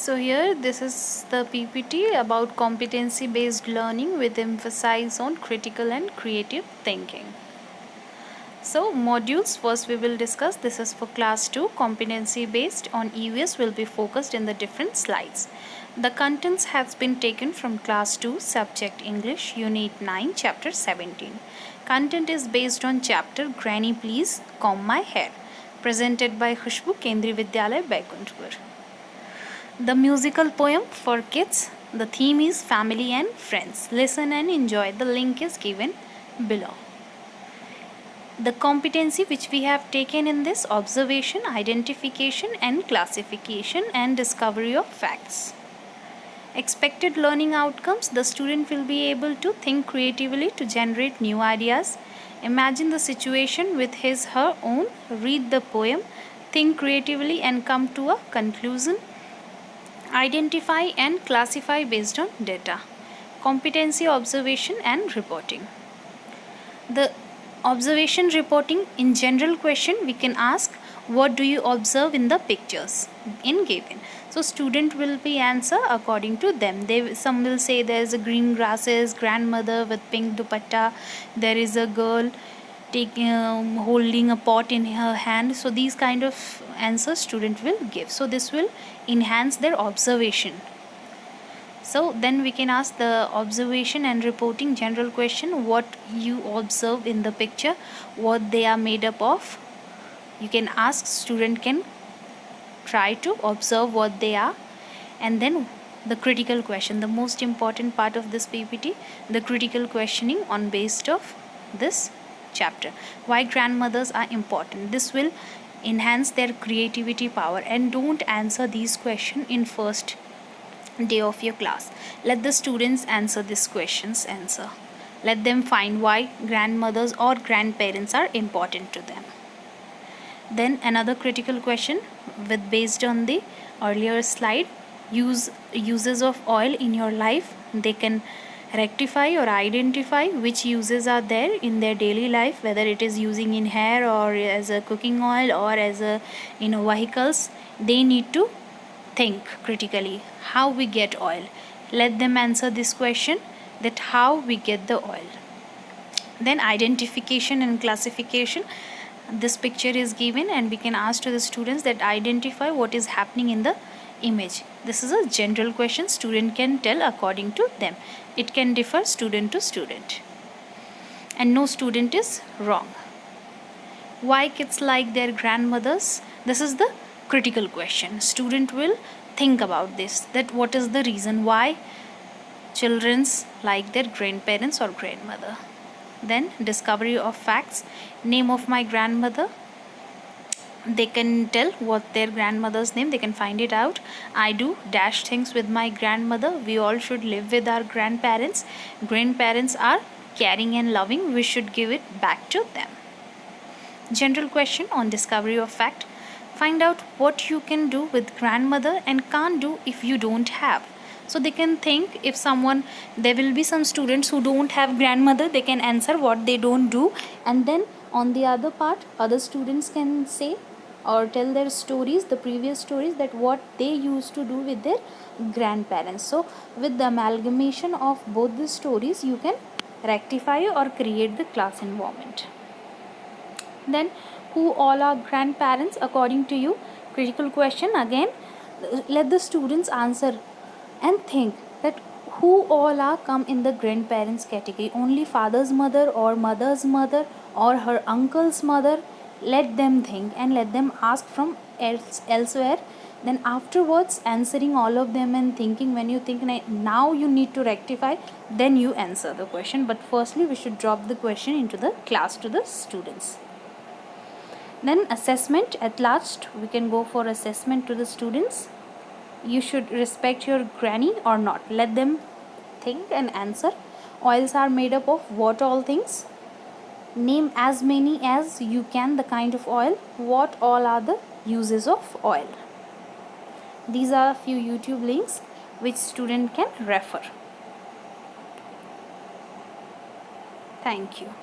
So here this is the PPT about competency based learning with emphasis on critical and creative thinking. So modules, first we will discuss, this is for class 2, competency based on EVS will be focused in the different slides. The contents has been taken from class 2 subject English unit 9 chapter 17. Content is based on chapter Granny Please Comb My Hair, presented by Khushbu, Kendriya Vidyalaya, Baikuntpur. The musical poem for kids, the theme is family and friends. Listen and enjoy. The link is given below. The competency which we have taken in this: observation, identification and classification, and discovery of facts. Expected learning outcomes: the student will be able to think creatively to generate new ideas, imagine the situation with his/her own, read the poem, think creatively and come to a conclusion, identify and classify based on data. Competency, observation and reporting. The observation reporting: in general question we can ask, what do you observe in the pictures in given? So student will be answer according to them. Some will say there is a green grasses, grandmother with pink dupatta, there is a girl holding a pot in her hand. So these kind of answers student will give. So this will enhance their observation. So then we can ask the observation and reporting general question: what you observe in the picture, what they are made up of. You can ask, student can try to observe what they are. And then the critical question, the most important part of this PPT, the critical questioning on based of this chapter. Why grandmothers are important? This will enhance their creativity power. And don't answer these questions in first day of your class. Let the students answer these questions. Let them find why grandmothers or grandparents are important to them. Then another critical question with based on the earlier slide: uses of oil in your life. They can rectify or identify which uses are there in their daily life, whether it is using in hair or as a cooking oil or as a vehicles. They need to think critically how we get oil. Let them answer this question, that how we get the oil. Then identification and classification. This picture is given and we can ask to the students that identify what is happening in the image. This is a general question, student can tell according to them. It can differ student to student and no student is wrong. Why kids like their grandmothers? This is the critical question. Student will think about this, that what is the reason why children's like their grandparents or grandmother. Then discovery of facts. Name of my grandmother. They can tell what their grandmother's name, they can find it out. I do dash things with my grandmother. We all should live with our grandparents. Grandparents are caring and loving, we should give it back to them. General question on discovery of fact. Find out what you can do with grandmother and can't do if you don't have. So they can think, if someone, there will be some students who don't have grandmother, they can answer what they don't do. And then on the other part, other students can say or tell their stories, the previous stories, that what they used to do with their grandparents. So with the amalgamation of both the stories, you can rectify or create the class environment. Then who all are grandparents according to you? Critical question again. Let the students answer and think that who all are come in the grandparents category. Only father's mother or mother's mother or her uncle's mother. Let them think and let them ask from elsewhere. Then afterwards answering all of them and thinking, when you think now you need to rectify, then you answer the question. But firstly we should drop the question into the class to the students. Then assessment. At last we can go for assessment to the students. You should respect your granny or not. Let them think and answer. Oils are made up of what all things? Name as many as you can the kind of oil. What all are the uses of oil? These are a few YouTube links which student can refer. Thank you.